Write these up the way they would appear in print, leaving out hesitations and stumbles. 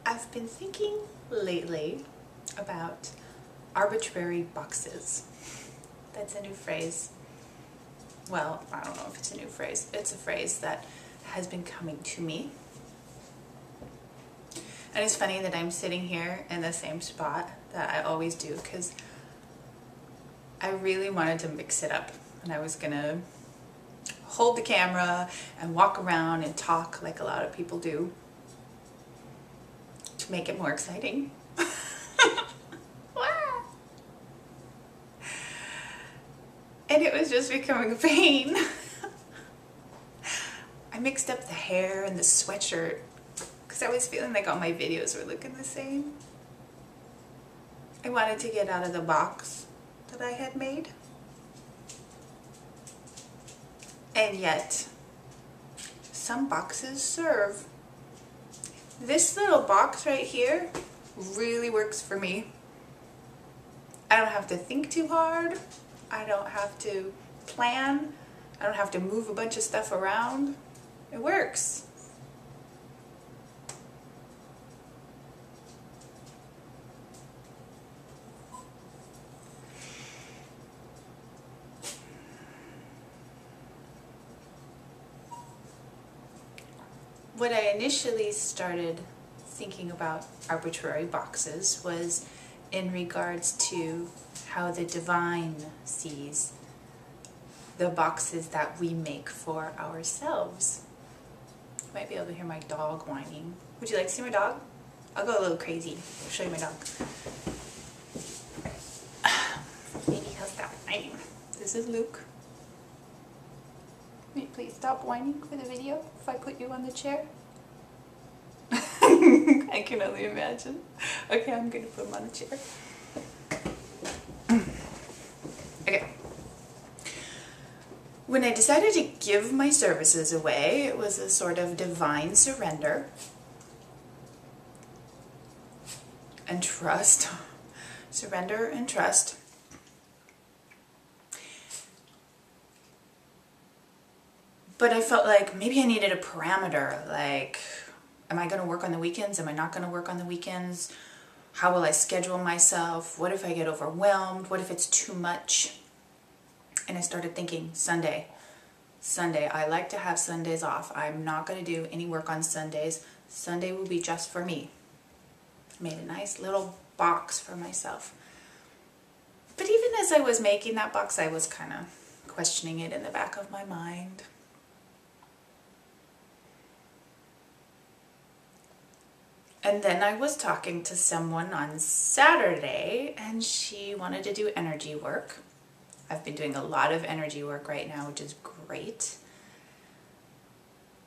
I've been thinking lately about arbitrary boxes. That's a new phrase. Well, I don't know if it's a new phrase. It's a phrase that has been coming to me. And it's funny that I'm sitting here in the same spot that I always do, because I really wanted to mix it up, and I was gonna hold the camera and walk around and talk like a lot of people do to make it more exciting. And it was just becoming a pain. I mixed up the hair and the sweatshirt because I was feeling like all my videos were looking the same. I wanted to get out of the box that I had made. And yet, some boxes serve. This little box right here really works for me. I don't have to think too hard. I don't have to plan. I don't have to move a bunch of stuff around. It works. What I initially started thinking about arbitrary boxes was in regards to how the divine sees the boxes that we make for ourselves. You might be able to hear my dog whining. Would you like to see my dog? I'll go a little crazy. I'll show you my dog. Maybe he'll stop whining. This is Luke. Will you please stop whining for the video if I put you on the chair? I can only imagine. Okay, I'm going to put him on the chair. Okay. When I decided to give my services away, it was a sort of divine surrender and trust. Surrender and trust. But I felt like maybe I needed a parameter, like, am I going to work on the weekends? Am I not going to work on the weekends? How will I schedule myself? What if I get overwhelmed? What if it's too much? And I started thinking, Sunday. I like to have Sundays off. I'm not going to do any work on Sundays. Sunday will be just for me. I made a nice little box for myself. But even as I was making that box, I was kind of questioning it in the back of my mind. And then I was talking to someone on Saturday, and she wanted to do energy work. I've been doing a lot of energy work right now, which is great.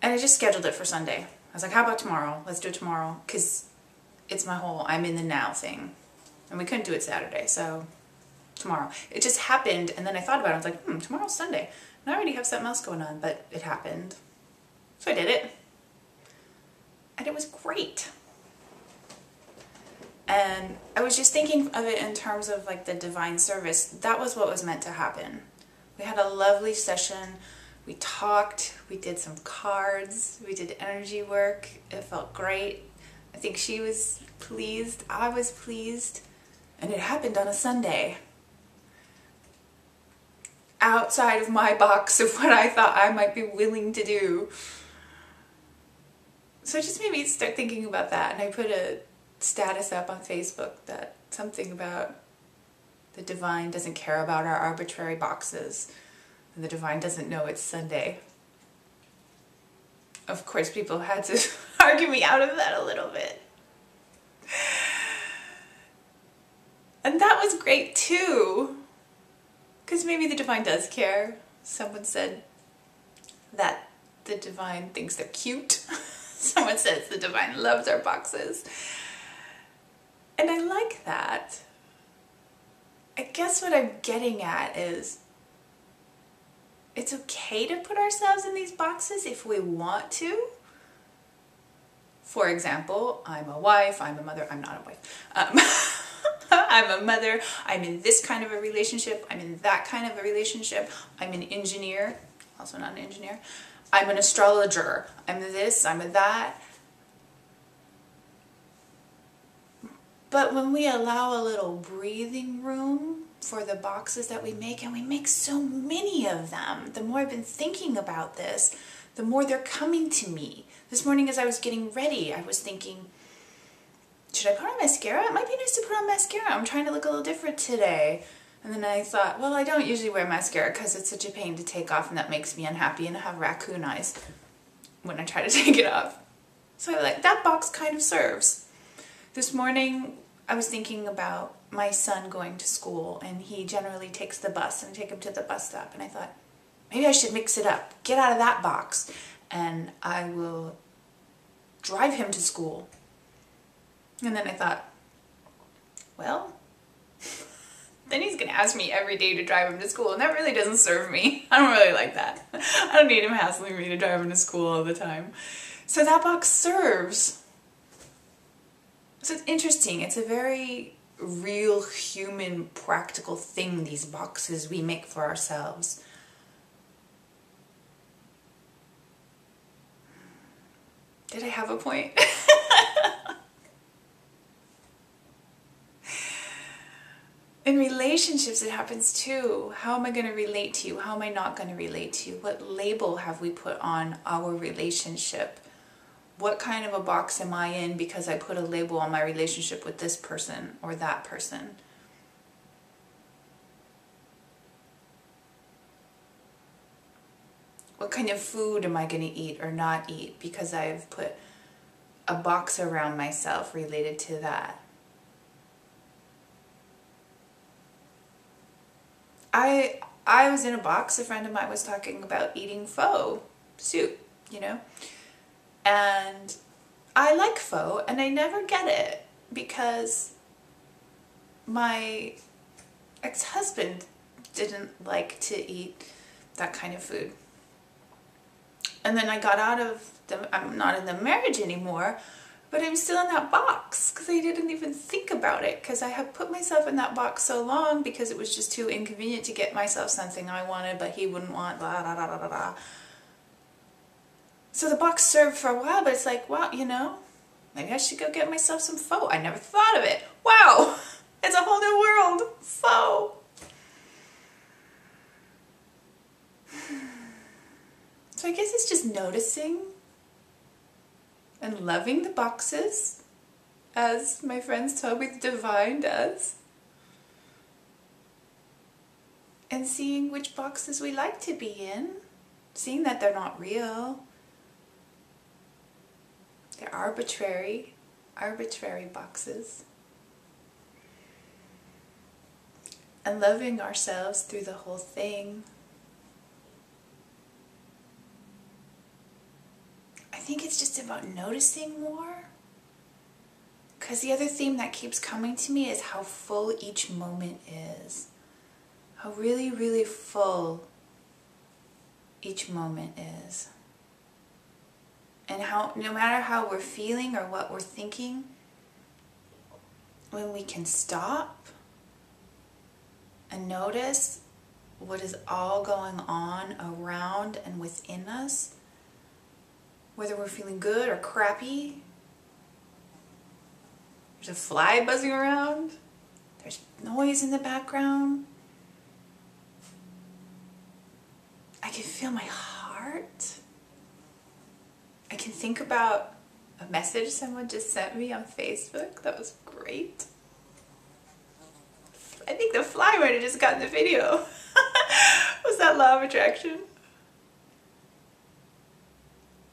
And I just scheduled it for Sunday. I was like, how about tomorrow? Let's do it tomorrow, because it's my whole I'm in the now thing. And we couldn't do it Saturday, so tomorrow. It just happened, and then I thought about it. I was like, tomorrow's Sunday. And I already have something else going on, but it happened. So I did it. And it was great. And I was just thinking of it in terms of like the divine service. That was what was meant to happen. We had a lovely session. We talked. We did some cards. We did energy work. It felt great. I think she was pleased. I was pleased. And it happened on a Sunday. Outside of my box of what I thought I might be willing to do. So it just made me start thinking about that. And I put a status up on Facebook that something about the divine doesn't care about our arbitrary boxes, and the divine doesn't know it's Sunday. Of course, people had to argue me out of that a little bit. And that was great too, because maybe the divine does care. Someone said that the divine thinks they're cute. Someone says the divine loves our boxes. And I like that. I guess what I'm getting at is it's okay to put ourselves in these boxes if we want to. For example, I'm a wife, I'm a mother, I'm not a wife. I'm a mother, I'm in this kind of a relationship, I'm in that kind of a relationship, I'm an engineer, also not an engineer, I'm an astrologer, I'm this, I'm that. But when we allow a little breathing room for the boxes that we make, and we make so many of them, the more I've been thinking about this, the more they're coming to me. This morning as I was getting ready, I was thinking, should I put on mascara? It might be nice to put on mascara. I'm trying to look a little different today. And then I thought, well, I don't usually wear mascara because it's such a pain to take off and that makes me unhappy and I have raccoon eyes when I try to take it off. So I was like, that box kind of serves. This morning I was thinking about my son going to school, and he generally takes the bus, and I take him to the bus stop, and I thought, maybe I should mix it up, get out of that box, and I will drive him to school. And then I thought, well, then he's going to ask me every day to drive him to school, and that really doesn't serve me. I don't really like that. I don't need him hassling me to drive him to school all the time. So that box serves. So it's interesting. It's a very real, human, practical thing, these boxes we make for ourselves. Did I have a point? In relationships, it happens too. How am I going to relate to you? How am I not going to relate to you? What label have we put on our relationship? What kind of a box am I in because I put a label on my relationship with this person or that person? What kind of food am I going to eat or not eat because I've put a box around myself related to that? I was in a box. A friend of mine was talking about eating pho soup, you know, and I like pho, and I never get it because my ex-husband didn't like to eat that kind of food. And then I got out of I'm not in the marriage anymore, but I'm still in that box because I didn't even think about it, because I had put myself in that box so long because it was just too inconvenient to get myself something I wanted but he wouldn't want, blah, blah, blah, blah, blah. So the box served for a while, but it's like, well, you know, maybe I should go get myself some pho. I never thought of it. Wow, it's a whole new world. Pho. So I guess it's just noticing and loving the boxes, as my friends told me the divine does, and seeing which boxes we like to be in, seeing that they're not real. They're arbitrary boxes. And loving ourselves through the whole thing. I think it's just about noticing more. Because the other theme that keeps coming to me is how full each moment is. How really, really full each moment is. And how, no matter how we're feeling or what we're thinking, when we can stop and notice what is all going on around and within us, whether we're feeling good or crappy. There's a fly buzzing around. There's noise in the background. I can feel my heart. I can think about a message someone just sent me on Facebook. That was great. I think the fly might have just gotten the video. Was that law of attraction?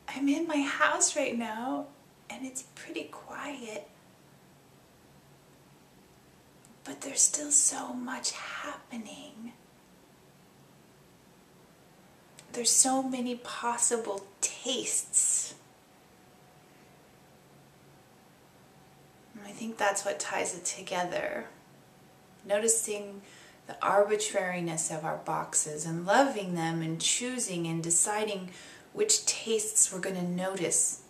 I'm in my house right now, and it's pretty quiet. But there's still so much happening. There's so many possible tastes. And I think that's what ties it together. Noticing the arbitrariness of our boxes and loving them and choosing and deciding which tastes we're going to notice,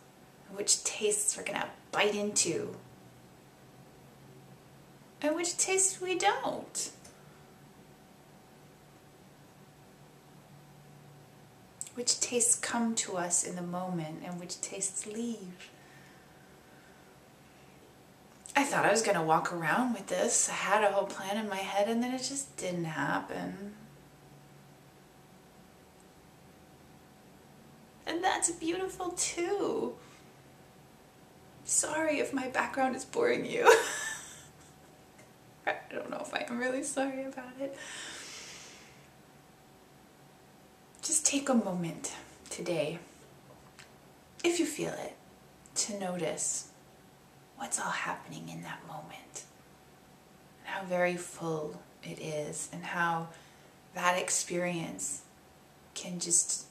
which tastes we're going to bite into, and which tastes we don't. Which tastes come to us in the moment and which tastes leave. I thought I was going to walk around with this. I had a whole plan in my head and then it just didn't happen. And that's beautiful too. Sorry if my background is boring you. I don't know if I am really sorry about it. Just take a moment today, if you feel it, to notice what's all happening in that moment. And how very full it is, and how that experience can just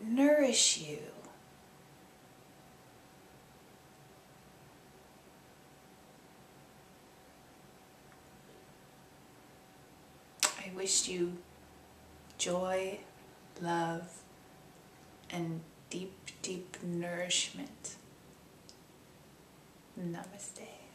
nourish you. I wish you joy, love, and deep, deep nourishment. Namaste.